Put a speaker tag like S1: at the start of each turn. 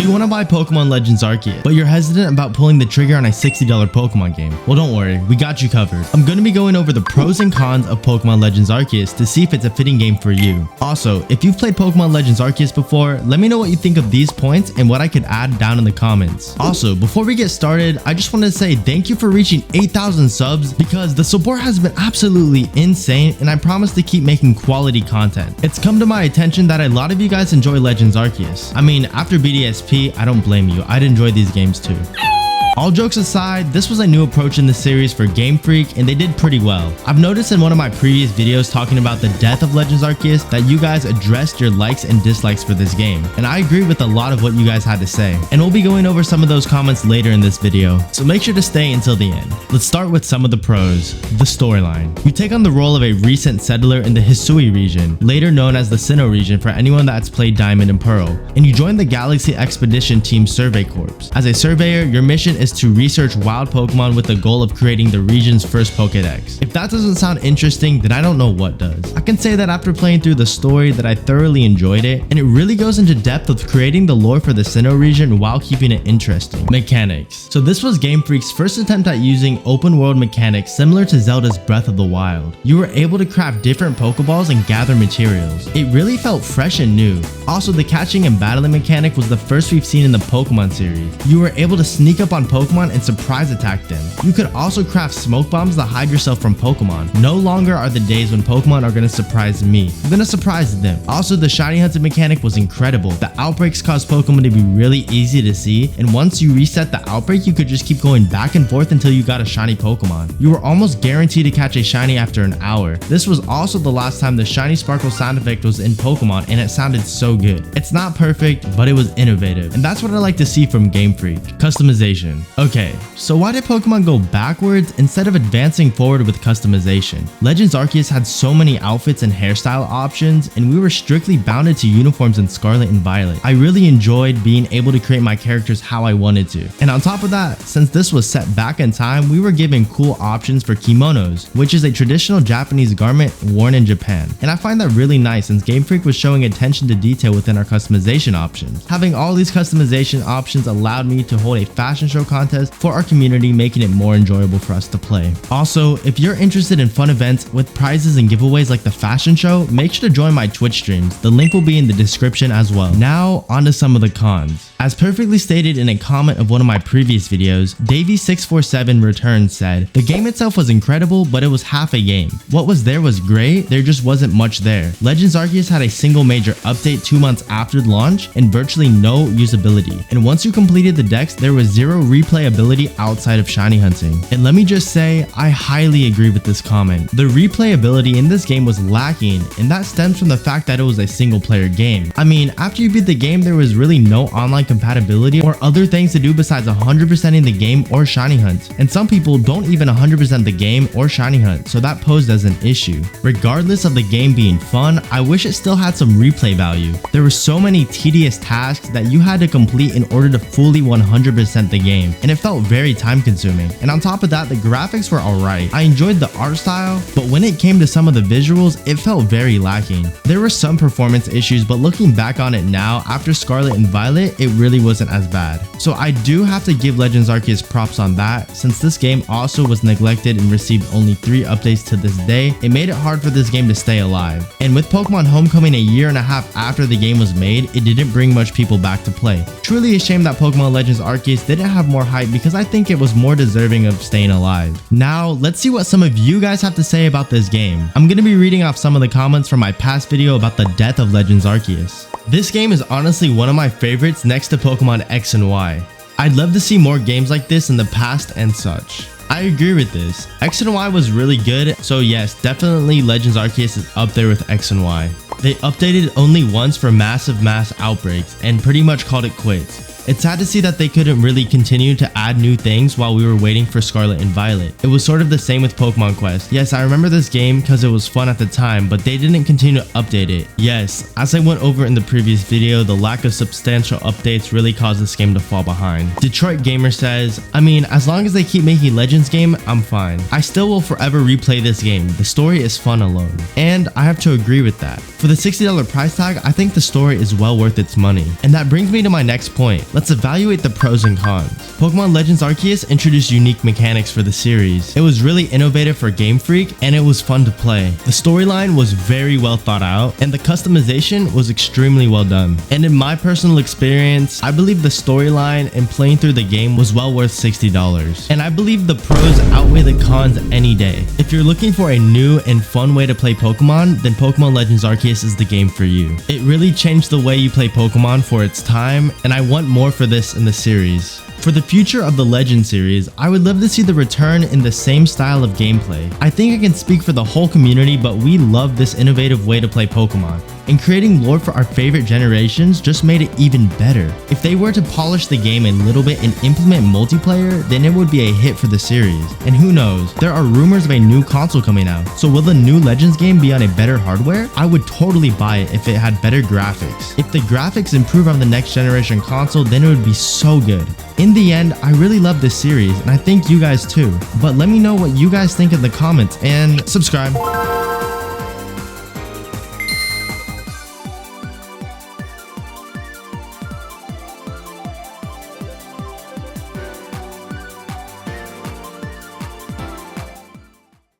S1: you want to buy Pokemon Legends Arceus, but you're hesitant about pulling the trigger on a $60 Pokemon game? Well, don't worry, we got you covered. I'm going to be going over the pros and cons of Pokemon Legends Arceus to see if it's a fitting game for you. Also, if you've played Pokemon Legends Arceus before, let me know what you think of these points and what I could add down in the comments. Also, before we get started, I just want to say thank you for reaching 8,000 subs because the support has been absolutely insane and I promise to keep making quality content. It's come to my attention that a lot of you guys enjoy Legends Arceus. I mean, after BDSP, I don't blame you. I'd enjoy these games too. All jokes aside, this was a new approach in the series for Game Freak and they did pretty well. I've noticed in one of my previous videos talking about the death of Legends Arceus that you guys addressed your likes and dislikes for this game, and I agree with a lot of what you guys had to say, and we'll be going over some of those comments later in this video, so make sure to stay until the end. Let's start with some of the pros. The storyline. You take on the role of a recent settler in the Hisui region, later known as the Sinnoh region for anyone that's played Diamond and Pearl, and you join the Galaxy Expedition Team Survey Corps. As a surveyor, your mission is to research wild Pokemon with the goal of creating the region's first Pokédex. If that doesn't sound interesting, then I don't know what does. I can say that after playing through the story that I thoroughly enjoyed it, and it really goes into depth of creating the lore for the Sinnoh region while keeping it interesting. Mechanics. So this was Game Freak's first attempt at using open world mechanics similar to Zelda's Breath of the Wild. You were able to craft different Pokeballs and gather materials. It really felt fresh and new. Also, the catching and battling mechanic was the first we've seen in the Pokemon series. You were able to sneak up on Pokemon and surprise attack them. You could also craft smoke bombs to hide yourself from Pokemon. No longer are the days when Pokemon are going to surprise me. I'm going to surprise them. Also, the shiny hunting mechanic was incredible. The outbreaks caused Pokemon to be really easy to see, and once you reset the outbreak, you could just keep going back and forth until you got a shiny Pokemon. You were almost guaranteed to catch a shiny after an hour. This was also the last time the shiny sparkle sound effect was in Pokemon, and it sounded so good. It's not perfect, but it was innovative, and that's what I like to see from Game Freak. Customization. Okay, so why did Pokemon go backwards instead of advancing forward with customization? Legends Arceus had so many outfits and hairstyle options, and we were strictly bounded to uniforms in Scarlet and Violet. I really enjoyed being able to create my characters how I wanted to. And on top of that, since this was set back in time, we were given cool options for kimonos, which is a traditional Japanese garment worn in Japan. And I find that really nice since Game Freak was showing attention to detail within our customization options. Having all these customization options allowed me to hold a fashion show contest for our community, making it more enjoyable for us to play. Also, if you're interested in fun events with prizes and giveaways like the fashion show, make sure to join my Twitch streams. The link will be in the description as well. Now, on to some of the cons. As perfectly stated in a comment of one of my previous videos, Davey647 Returns said, "The game itself was incredible, but it was half a game. What was there was great, there just wasn't much there. Legends Arceus had a single major update 2 months after launch and virtually no usability. And once you completed the decks, there was zero replayability outside of shiny hunting." And let me just say, I highly agree with this comment. The replayability in this game was lacking, and that stems from the fact that it was a single player game. I mean, after you beat the game, there was really no online compatibility or other things to do besides 100%ing the game or shiny hunt. And some people don't even 100% the game or shiny hunt, so that posed as an issue. Regardless of the game being fun, I wish it still had some replay value. There were so many tedious tasks that you had to complete in order to fully 100% the game, and it felt very time consuming. And on top of that, the graphics were alright. I enjoyed the art style, but when it came to some of the visuals, it felt very lacking. There were some performance issues, but looking back on it now, after Scarlet and Violet, it really wasn't as bad. So I do have to give Legends Arceus props on that, since this game also was neglected and received only 3 updates to this day. It made it hard for this game to stay alive. And with Pokemon Home coming a year and a half after the game was made, it didn't bring much people back to play. Truly a shame that Pokemon Legends Arceus didn't have more hype because I think it was more deserving of staying alive. Now, let's see what some of you guys have to say about this game. I'm going to be reading off some of the comments from my past video about the death of Legends Arceus. This game is honestly one of my favorites next to Pokemon X and Y. I'd love to see more games like this in the past and such. I agree with this. X and Y was really good, so yes, definitely Legends Arceus is up there with X and Y. They updated only once for mass outbreaks and pretty much called it quits. It's sad to see that they couldn't really continue to add new things while we were waiting for Scarlet and Violet. It was sort of the same with Pokemon Quest. Yes, I remember this game because it was fun at the time, but they didn't continue to update it. Yes, as I went over in the previous video, the lack of substantial updates really caused this game to fall behind. Detroit Gamer says, I mean, as long as they keep making Legends game, I'm fine. I still will forever replay this game. The story is fun alone. And I have to agree with that. For the $60 price tag, I think the story is well worth its money. And that brings me to my next point. let's evaluate the pros and cons. Pokemon Legends Arceus introduced unique mechanics for the series. It was really innovative for Game Freak, and it was fun to play. The storyline was very well thought out, and the customization was extremely well done. And in my personal experience, I believe the storyline and playing through the game was well worth $60. And I believe the pros outweigh the cons any day. If you're looking for a new and fun way to play Pokemon, then Pokemon Legends Arceus is the game for you. It really changed the way you play Pokemon for its time, and I want more for this in the series. For the future of the Legend series, I would love to see the return in the same style of gameplay. I think I can speak for the whole community, but we love this innovative way to play Pokemon. And creating lore for our favorite generations just made it even better. If they were to polish the game a little bit and implement multiplayer, then it would be a hit for the series. And who knows, there are rumors of a new console coming out. So will the new Legends game be on a better hardware? I would totally buy it if it had better graphics. If the graphics improve on the next generation console, then it would be so good. In the end, I really love this series, and I think you guys too. But let me know what you guys think in the comments, and subscribe.